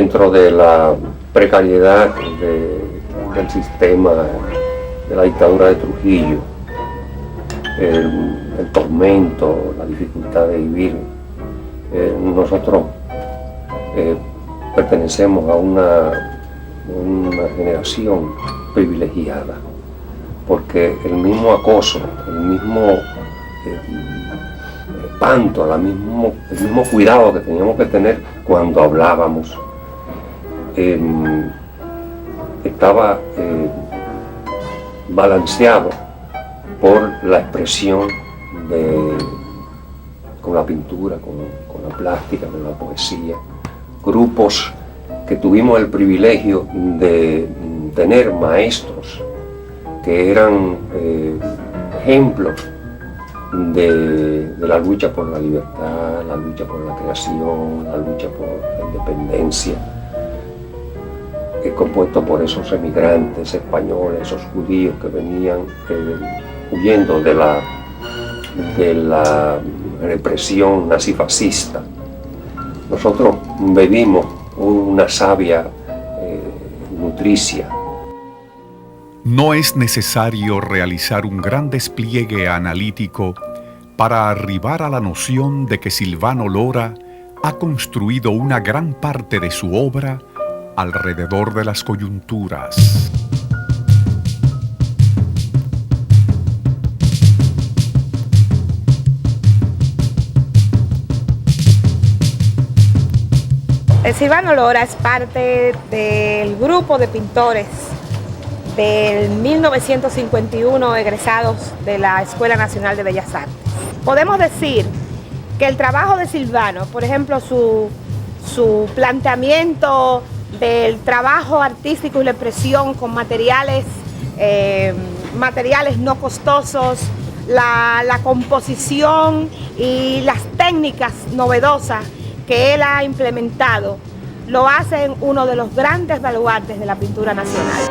dentro de la precariedad del sistema de la dictadura de Trujillo, el tormento, la dificultad de vivir, nosotros pertenecemos a una generación privilegiada, porque el mismo acoso, el mismo espanto, el mismo cuidado que teníamos que tener cuando hablábamos, estaba balanceado por la expresión con la pintura, con la plástica, con la poesía. Grupos que tuvimos el privilegio de tener maestros que eran ejemplos de la lucha por la libertad, la lucha por la creación, la lucha por la independencia, compuesto por esos emigrantes españoles, esos judíos que venían huyendo de la represión nazifascista. Nosotros bebimos una savia nutricia. No es necesario realizar un gran despliegue analítico para arribar a la noción de que Silvano Lora ha construido una gran parte de su obra alrededor de las coyunturas. Silvano Lora es parte del grupo de pintores del 1951 egresados de la Escuela Nacional de Bellas Artes. Podemos decir que el trabajo de Silvano, por ejemplo, su planteamiento del trabajo artístico y la expresión con materiales no costosos, la composición y las técnicas novedosas que él ha implementado, lo hacen uno de los grandes baluartes de la pintura nacional.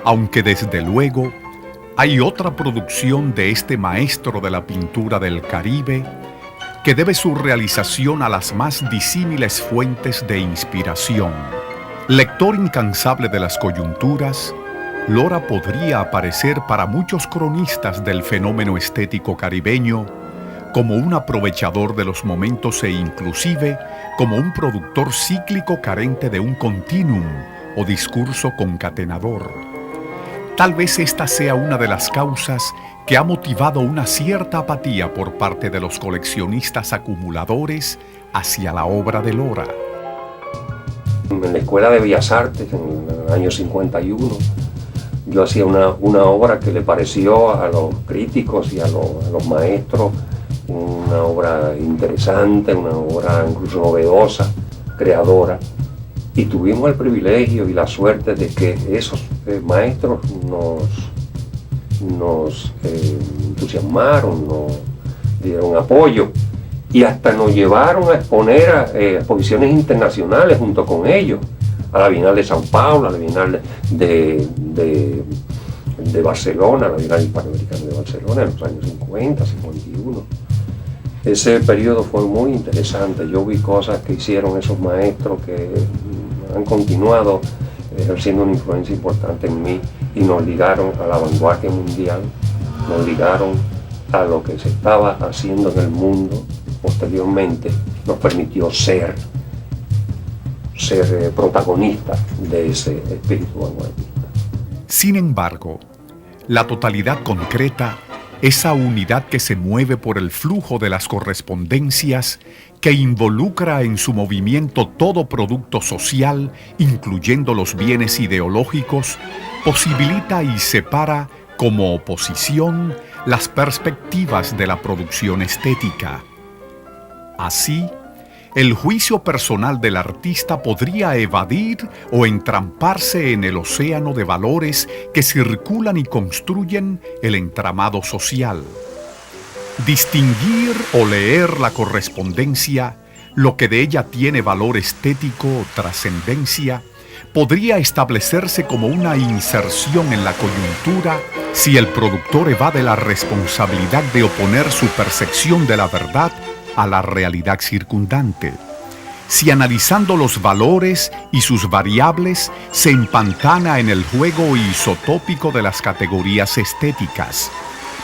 Aunque desde luego hay otra producción de este maestro de la pintura del Caribe que debe su realización a las más disímiles fuentes de inspiración. Lector incansable de las coyunturas, Lora podría aparecer para muchos cronistas del fenómeno estético caribeño como un aprovechador de los momentos e inclusive como un productor cíclico carente de un continuum o discurso concatenador. Tal vez esta sea una de las causas que ha motivado una cierta apatía por parte de los coleccionistas acumuladores hacia la obra de Lora. En la Escuela de Bellas Artes, en el año 51, yo hacía una obra que le pareció a los críticos y a los maestros una obra interesante, una obra incluso novedosa, creadora, y tuvimos el privilegio y la suerte de que esos maestros nos entusiasmaron, nos dieron apoyo y hasta nos llevaron a exponer a exposiciones internacionales junto con ellos, a la Bienal de Sao Paulo, a la Bienal de Barcelona, la Bienal Hispanoamericana de Barcelona en los años 50, 51. Ese periodo fue muy interesante. Yo vi cosas que hicieron esos maestros que han continuado ejerciendo una influencia importante en mí y nos ligaron a la vanguardia mundial, nos ligaron a lo que se estaba haciendo en el mundo. Posteriormente nos permitió ser protagonistas de ese espíritu vanguardista. Sin embargo, la totalidad concreta, esa unidad que se mueve por el flujo de las correspondencias, que involucra en su movimiento todo producto social, incluyendo los bienes ideológicos, posibilita y separa como oposición las perspectivas de la producción estética. Así, el juicio personal del artista podría evadir o entramparse en el océano de valores que circulan y construyen el entramado social. Distinguir o leer la correspondencia, lo que de ella tiene valor estético o trascendencia, podría establecerse como una inserción en la coyuntura si el productor evade la responsabilidad de oponer su percepción de la verdad a la realidad circundante. si analizando los valores y sus variables se empantana en el juego isotópico de las categorías estéticas.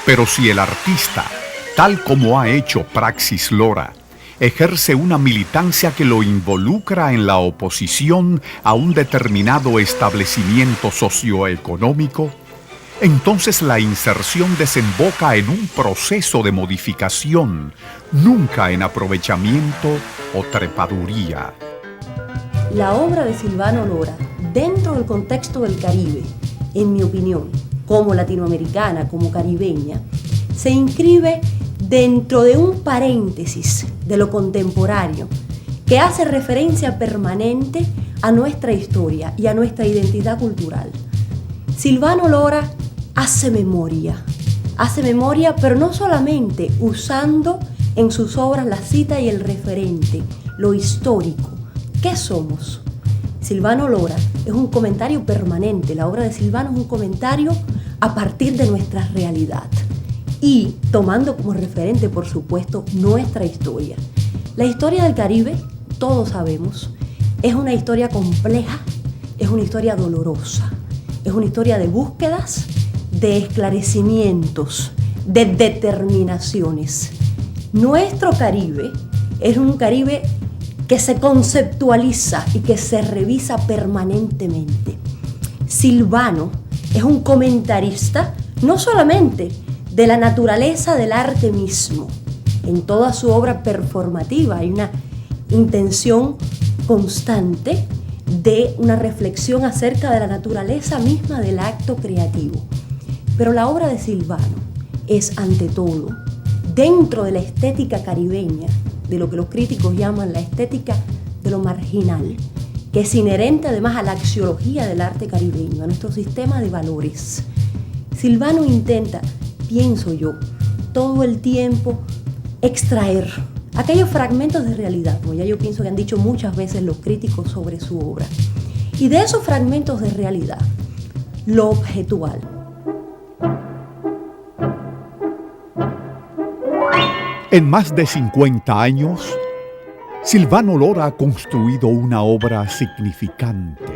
Pero si el artista, tal como ha hecho Praxis Lora, ejerce una militancia que lo involucra en la oposición a un determinado establecimiento socioeconómico, entonces la inserción desemboca en un proceso de modificación, nunca en aprovechamiento o trepaduría. La obra de Silvano Lora, dentro del contexto del Caribe, en mi opinión, como latinoamericana, como caribeña, se inscribe dentro de un paréntesis de lo contemporáneo que hace referencia permanente a nuestra historia y a nuestra identidad cultural. Silvano Lora hace memoria, pero no solamente usando en sus obras la cita y el referente, lo histórico. ¿Qué somos? Silvano Lora es un comentario permanente, la obra de Silvano es un comentario a partir de nuestra realidad y tomando como referente, por supuesto, nuestra historia. La historia del Caribe, todos sabemos, es una historia compleja, es una historia dolorosa, es una historia de búsquedas, de esclarecimientos, de determinaciones. Nuestro Caribe es un Caribe que se conceptualiza y que se revisa permanentemente. Silvano es un comentarista no solamente de la naturaleza del arte mismo. En toda su obra performativa hay una intención constante de una reflexión acerca de la naturaleza misma del acto creativo. Pero la obra de Silvano es, ante todo, dentro de la estética caribeña, de lo que los críticos llaman la estética de lo marginal, que es inherente además a la axiología del arte caribeño, a nuestro sistema de valores. Silvano intenta, pienso yo, todo el tiempo extraer aquellos fragmentos de realidad, como ya yo pienso que han dicho muchas veces los críticos sobre su obra, y de esos fragmentos de realidad, lo objetual. En más de 50 años, Silvano Lora ha construido una obra significante,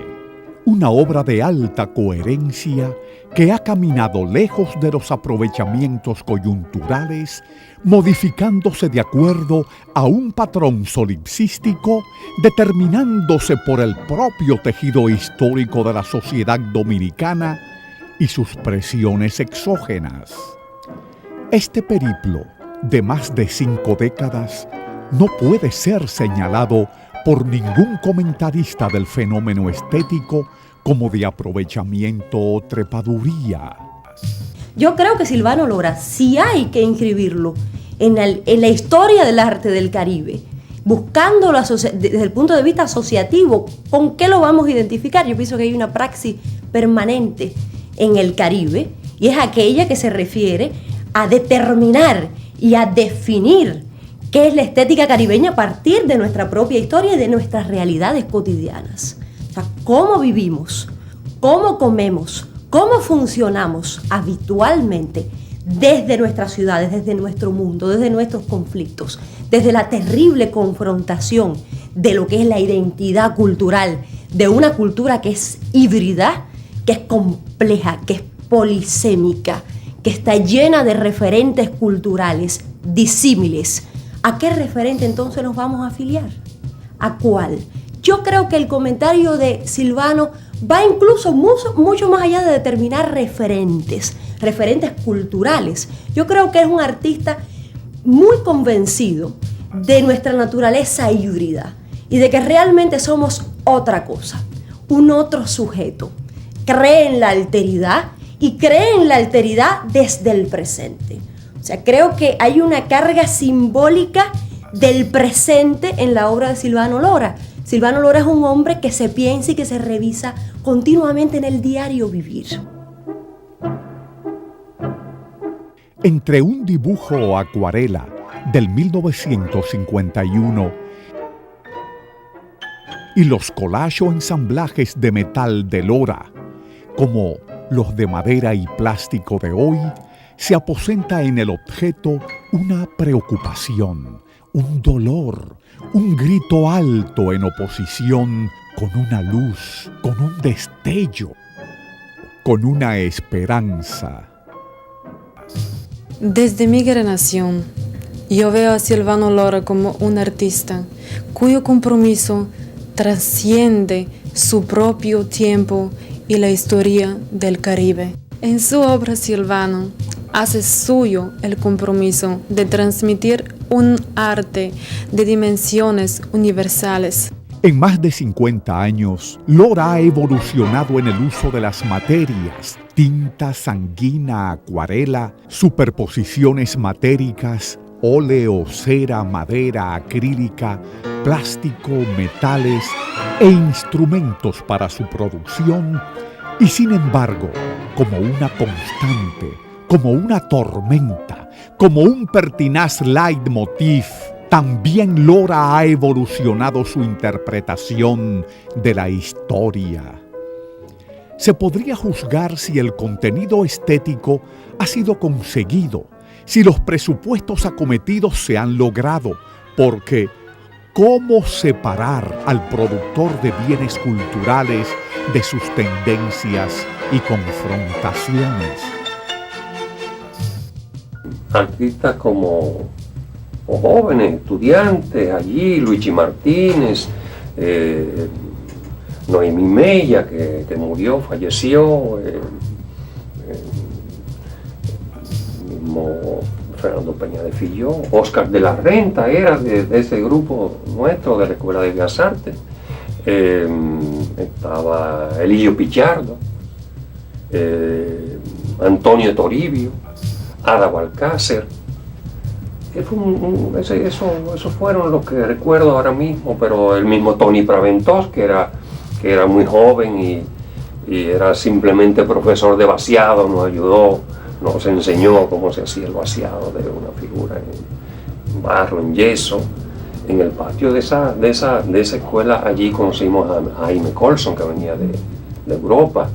una obra de alta coherencia que ha caminado lejos de los aprovechamientos coyunturales, modificándose de acuerdo a un patrón solipsístico, determinándose por el propio tejido histórico de la sociedad dominicana y sus presiones exógenas. Este periplo de más de 5 décadas no puede ser señalado por ningún comentarista del fenómeno estético como de aprovechamiento o trepaduría. Yo creo que Silvano Lora, si hay que inscribirlo en la historia del arte del Caribe, buscándolo desde el punto de vista asociativo, ¿con qué lo vamos a identificar? Yo pienso que hay una praxis permanente en el Caribe y es aquella que se refiere a determinar y a definir qué es la estética caribeña a partir de nuestra propia historia y de nuestras realidades cotidianas. O sea, cómo vivimos, cómo comemos, cómo funcionamos habitualmente desde nuestras ciudades, desde nuestro mundo, desde nuestros conflictos, desde la terrible confrontación de lo que es la identidad cultural, de una cultura que es híbrida, que es compleja, que es polisémica, que está llena de referentes culturales disímiles. ¿A qué referente entonces nos vamos a afiliar? ¿A cuál? Yo creo que el comentario de Silvano va incluso mucho más allá de determinar referentes culturales. Yo creo que es un artista muy convencido de nuestra naturaleza híbrida y de que realmente somos otra cosa, un otro sujeto. Cree en la alteridad y cree en la alteridad desde el presente. O sea, creo que hay una carga simbólica del presente en la obra de Silvano Lora. Silvano Lora es un hombre que se piensa y que se revisa continuamente en el diario vivir. Entre un dibujo o acuarela del 1951 y los collages o ensamblajes de metal de Lora, como los de madera y plástico de hoy, se aposenta en el objeto una preocupación, un dolor, un grito alto en oposición con una luz, con un destello, con una esperanza. Desde mi generación, yo veo a Silvano Lora como un artista cuyo compromiso trasciende su propio tiempo y la historia del Caribe. En su obra, Silvano hace suyo el compromiso de transmitir un arte de dimensiones universales. En más de 50 años, Lora ha evolucionado en el uso de las materias, tinta, sanguina, acuarela, superposiciones matéricas, óleo, cera, madera, acrílica, plástico, metales e instrumentos para su producción, y sin embargo, como una constante, como una tormenta, como un pertinaz leitmotiv, también Lora ha evolucionado su interpretación de la historia. Se podría juzgar si el contenido estético ha sido conseguido, si los presupuestos acometidos se han logrado, porque ¿cómo separar al productor de bienes culturales de sus tendencias y confrontaciones? Artistas como jóvenes, estudiantes, allí, Luigi Martínez, Noemí Mella, que murió, falleció, mismo Fernando Peña de Filló, Oscar de la Renta era de ese grupo nuestro de la Escuela de Bellas Artes, estaba Elillo Pichardo, Antonio Toribio, Ada Balcácer. Esos fueron los que recuerdo ahora mismo, pero el mismo Tony Praventós, que era muy joven y era simplemente profesor de vaciado, nos ayudó, nos enseñó cómo se hacía el vaciado de una figura en barro, en yeso. En el patio de esa escuela, allí conocimos a Jaime Colson, que venía de Europa,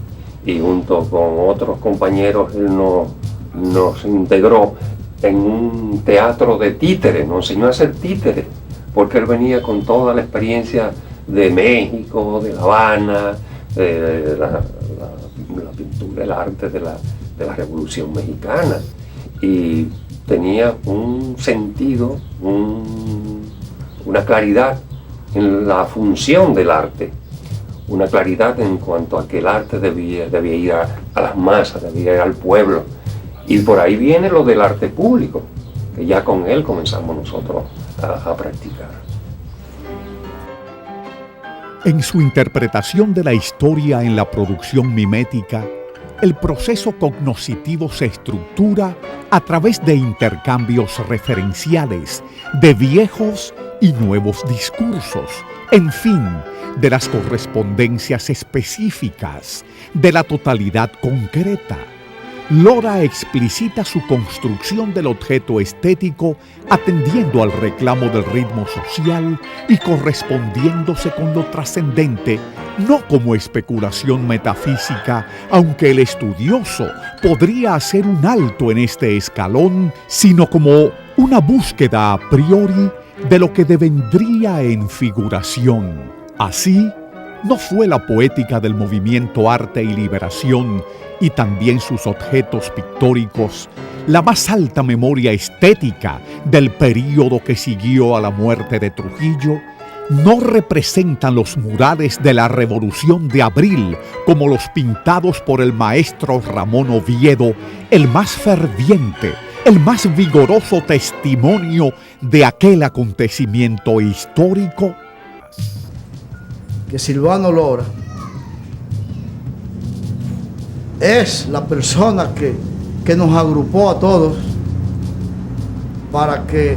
y junto con otros compañeros él nos integró en un teatro de títeres, nos enseñó a hacer títeres, porque él venía con toda la experiencia de México, de La Habana, de la pintura, el arte de la Revolución Mexicana, y tenía un sentido, una claridad en la función del arte, una claridad en cuanto a que el arte debía ir a las masas, debía ir al pueblo. Y por ahí viene lo del arte público, que ya con él comenzamos nosotros a practicar. En su interpretación de la historia en la producción mimética, el proceso cognoscitivo se estructura a través de intercambios referenciales, de viejos y nuevos discursos, en fin, de las correspondencias específicas, de la totalidad concreta. Lora explicita su construcción del objeto estético atendiendo al reclamo del ritmo social y correspondiéndose con lo trascendente, no como especulación metafísica, aunque el estudioso podría hacer un alto en este escalón, sino como una búsqueda a priori de lo que devendría en figuración. Así, no fue la poética del movimiento Arte y Liberación y también sus objetos pictóricos la más alta memoria estética del período que siguió a la muerte de Trujillo. No representan los murales de la Revolución de Abril como los pintados por el maestro Ramón Oviedo, el más ferviente, el más vigoroso testimonio de aquel acontecimiento histórico. Que Silvano Lora es la persona que nos agrupó a todos para que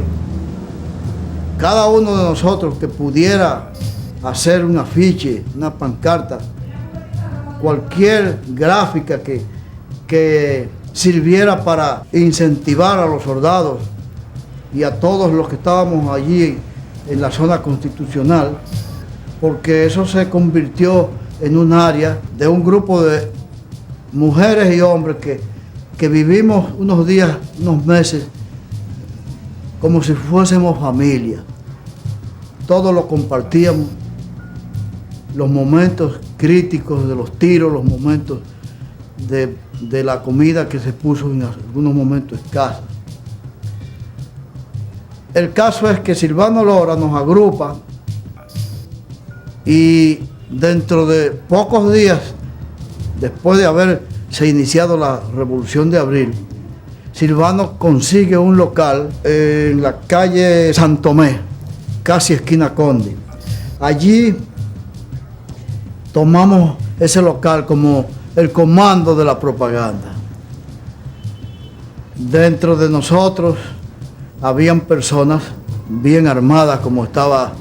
cada uno de nosotros que pudiera hacer un afiche, una pancarta, cualquier gráfica que sirviera para incentivar a los soldados y a todos los que estábamos allí en la zona constitucional, porque eso se convirtió en un área de un grupo de mujeres y hombres que vivimos unos días, unos meses como si fuésemos familia. Todos lo compartíamos, los momentos críticos de los tiros, los momentos de la comida que se puso en algunos momentos escasa. El caso es que Silvano Lora nos agrupa y dentro de pocos días, después de haberse iniciado la Revolución de Abril, Silvano consigue un local en la calle San Tomé, casi esquina Conde. Allí tomamos ese local como el comando de la propaganda. Dentro de nosotros habían personas bien armadas, como estaba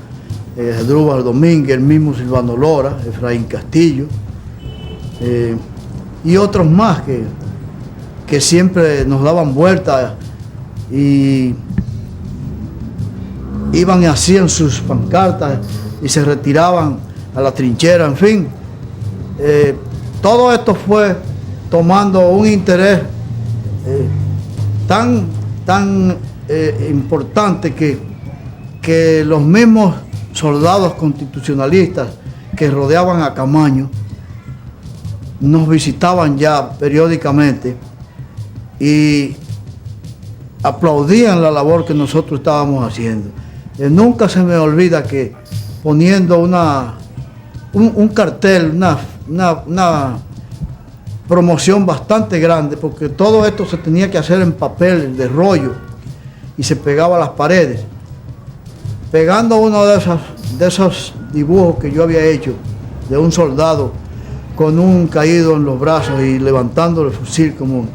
Drúbal Domínguez, el mismo Silvano Lora, Efraín Castillo, y otros más que siempre nos daban vueltas y iban y hacían sus pancartas y se retiraban a la trinchera, en fin. Todo esto fue tomando un interés tan importante que los mismos soldados constitucionalistas que rodeaban a Camaño nos visitaban ya periódicamente y aplaudían la labor que nosotros estábamos haciendo. Nunca se me olvida que poniendo un cartel, una promoción bastante grande, porque todo esto se tenía que hacer en papel de rollo y se pegaba a las paredes. Pegando uno de esos dibujos que yo había hecho de un soldado con un caído en los brazos y levantando el fusil como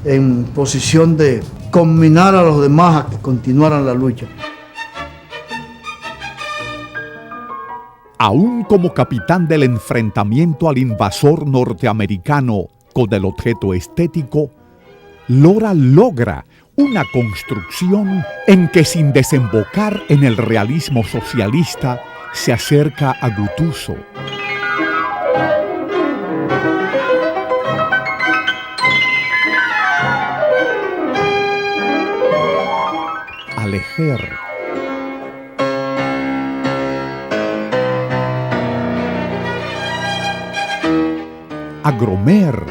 en posición de conminar a los demás a que continuaran la lucha. Aún como capitán del enfrentamiento al invasor norteamericano con el objeto estético, Lora logra una construcción en que, sin desembocar en el realismo socialista, se acerca a Guttuso. A Leger. A Gromer.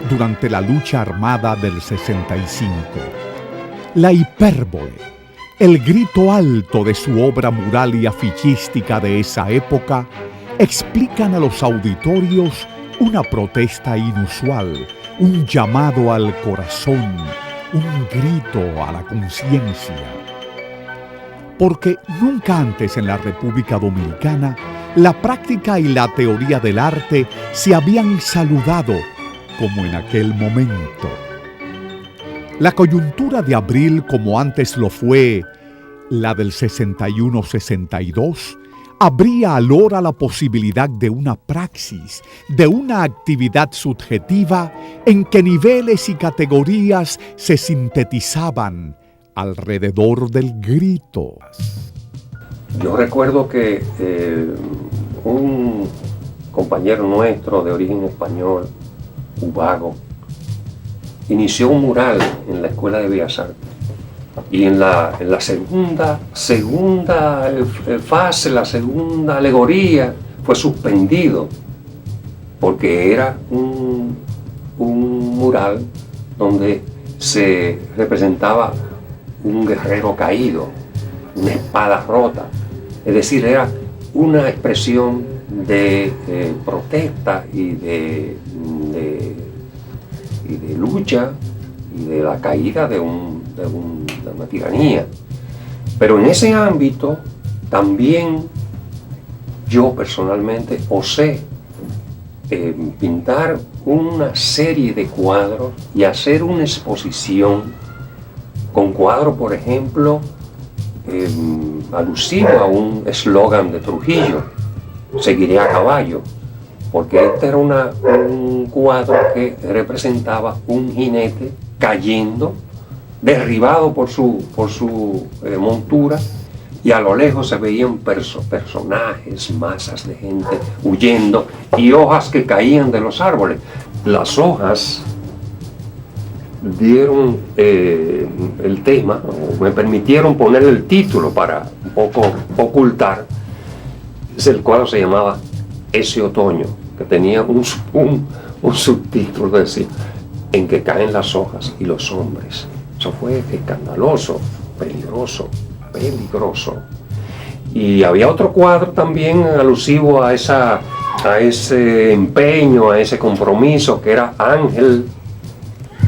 Durante la lucha armada del 65. La hipérbole, el grito alto de su obra mural y afichística de esa época, explican a los auditorios una protesta inusual, un llamado al corazón, un grito a la conciencia. Porque nunca antes en la República Dominicana la práctica y la teoría del arte se habían saludado como en aquel momento. La coyuntura de abril, como antes lo fue la del 61-62, abría a Lora la posibilidad de una praxis, de una actividad subjetiva en que niveles y categorías se sintetizaban alrededor del grito. Yo recuerdo que un compañero nuestro de origen español, Ubago, inició un mural en la Escuela de Bellas Artes y en la segunda fase, la segunda alegoría, fue suspendido porque era un mural donde se representaba un guerrero caído, una espada rota, es decir, era una expresión de protesta y de lucha y de la caída de una tiranía. Pero en ese ámbito también yo personalmente osé pintar una serie de cuadros y hacer una exposición con cuadros, por ejemplo, alusivo a un eslogan de Trujillo: seguiré a caballo, porque este era un cuadro que representaba un jinete cayendo, derribado por su montura, y a lo lejos se veían personajes, masas de gente huyendo y hojas que caían de los árboles. Las hojas dieron el tema, o me permitieron poner el título para un poco ocultar. El cuadro se llamaba Ese otoño, que tenía un subtítulo que decía En que caen las hojas y los hombres. Eso fue escandaloso, peligroso. Y había otro cuadro también alusivo a ese empeño, a ese compromiso, que era Ángel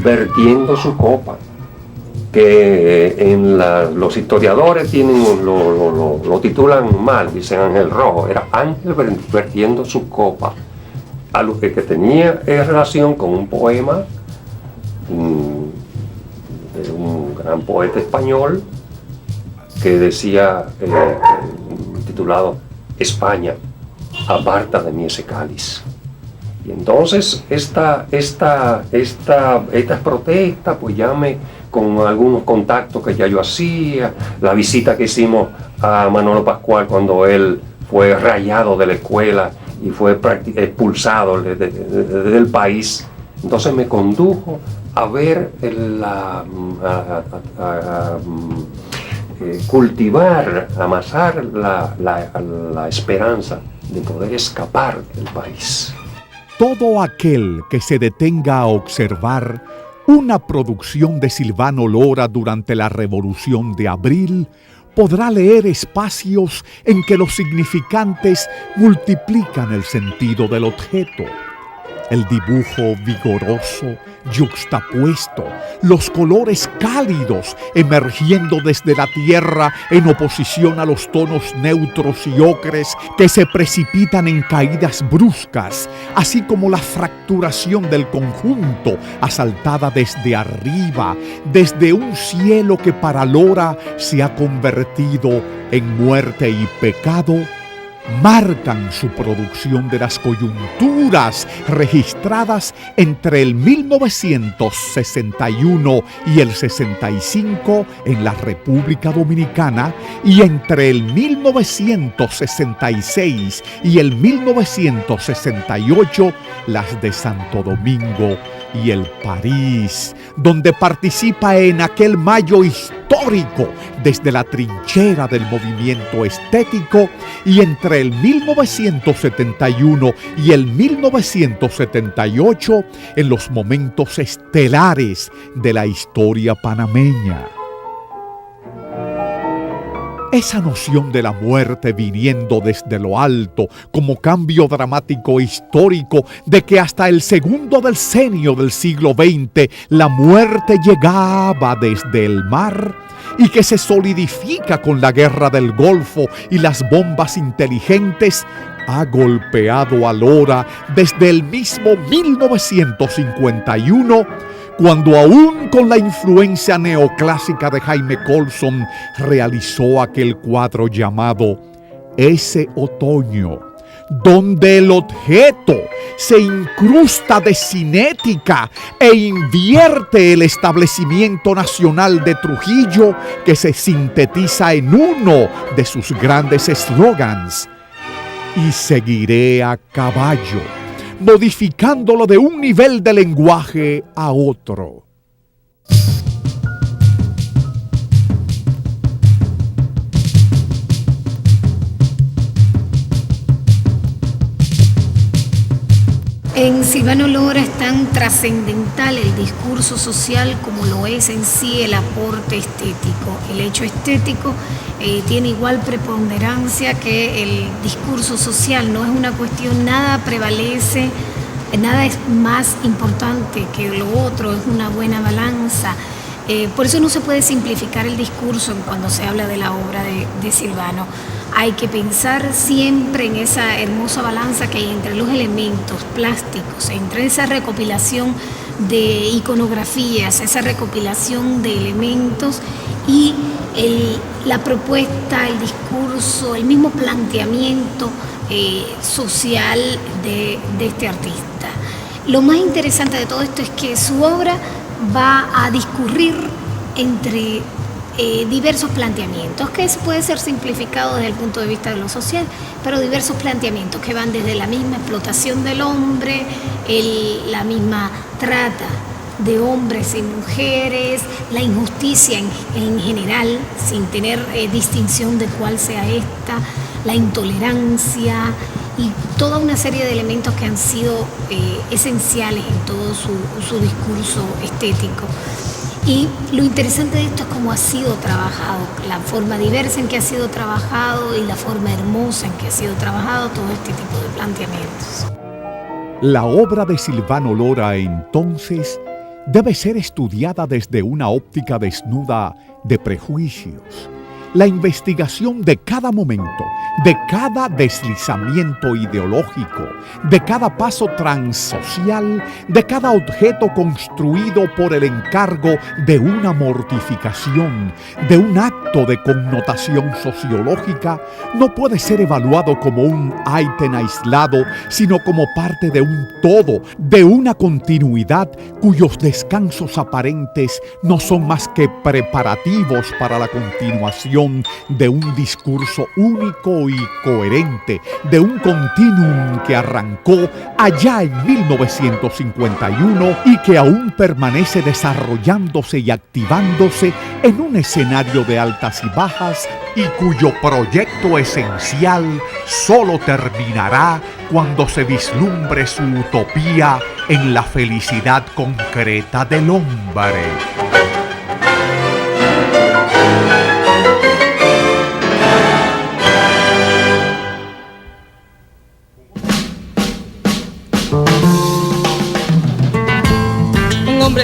vertiendo su copa, que los historiadores lo titulan mal, dicen Ángel Rojo. Era Ángel vertiendo su copa, a lo que tenía relación con un poema de un gran poeta español que decía, titulado España, aparta de mí ese cáliz. Y entonces estas protestas, pues con algunos contactos que ya yo hacía, la visita que hicimos a Manolo Pascual cuando él fue rayado de la escuela y fue expulsado del país, entonces me condujo a ver cultivar, amasar la esperanza de poder escapar del país. Todo aquel que se detenga a observar una producción de Silvano Lora durante la Revolución de Abril podrá leer espacios en que los significantes multiplican el sentido del objeto. El dibujo vigoroso, yuxtapuesto, los colores cálidos emergiendo desde la tierra en oposición a los tonos neutros y ocres que se precipitan en caídas bruscas, así como la fracturación del conjunto asaltada desde arriba, desde un cielo que para Lora se ha convertido en muerte y pecado, marcan su producción de las coyunturas registradas entre el 1961 y el 65 en la República Dominicana y entre el 1966 y el 1968 las de Santo Domingo y el París, donde participa en aquel mayo histórico desde la trinchera del movimiento estético, y entre el 1971 y el 1978 en los momentos estelares de la historia panameña. Esa noción de la muerte viniendo desde lo alto como cambio dramático histórico de que hasta el segundo decenio del siglo XX la muerte llegaba desde el mar y que se solidifica con la guerra del Golfo y las bombas inteligentes, ha golpeado a Lora desde el mismo 1951, cuando aún con la influencia neoclásica de Jaime Colson realizó aquel cuadro llamado Ese otoño, donde el objeto se incrusta de cinética e invierte el establecimiento nacional de Trujillo, que se sintetiza en uno de sus grandes eslogans: y seguiré a caballo, modificándolo de un nivel de lenguaje a otro. En Silvano Lora es tan trascendental el discurso social como lo es en sí el aporte estético. El hecho estético tiene igual preponderancia que el discurso social. No es una cuestión, nada prevalece, nada es más importante que lo otro, es una buena balanza. Por eso no se puede simplificar el discurso cuando se habla de la obra de Silvano. Hay que pensar siempre en esa hermosa balanza que hay entre los elementos plásticos, entre esa recopilación de iconografías, esa recopilación de elementos y la propuesta, el discurso, el mismo planteamiento social de este artista. Lo más interesante de todo esto es que su obra va a discurrir entre diversos planteamientos, que puede ser simplificado desde el punto de vista de lo social, pero diversos planteamientos que van desde la misma explotación del hombre, la misma trata de hombres y mujeres, la injusticia en general, sin tener distinción de cuál sea esta, la intolerancia y toda una serie de elementos que han sido esenciales en todo su discurso estético. Y lo interesante de esto es cómo ha sido trabajado, la forma diversa en que ha sido trabajado y la forma hermosa en que ha sido trabajado todo este tipo de planteamientos. La obra de Silvano Lora, entonces, debe ser estudiada desde una óptica desnuda de prejuicios. La investigación de cada momento, de cada deslizamiento ideológico, de cada paso transsocial, de cada objeto construido por el encargo de una mortificación, de un acto de connotación sociológica, no puede ser evaluado como un ítem aislado, sino como parte de un todo, de una continuidad cuyos descansos aparentes no son más que preparativos para la continuación de un discurso único y coherente, de un continuum que arrancó allá en 1951 y que aún permanece desarrollándose y activándose en un escenario de altas y bajas y cuyo proyecto esencial solo terminará cuando se vislumbre su utopía en la felicidad concreta del hombre.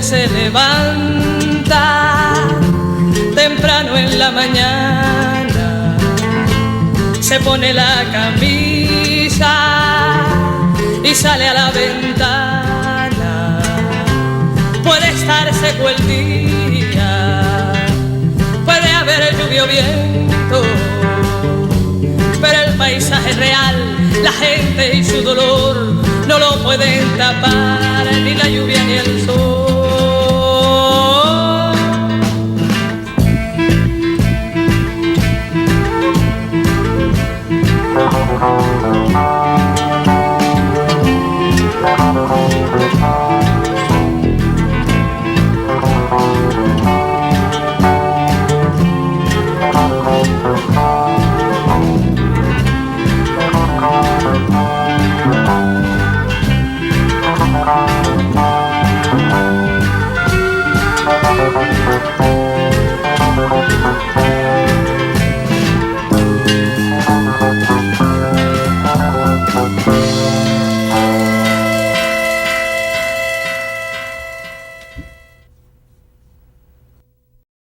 Se levanta temprano en la mañana, se pone la camisa y sale a la ventana. Puede estar seco el día, puede haber lluvia o viento, pero el paisaje real, la gente y su dolor no lo pueden tapar ni la lluvia ni el sol.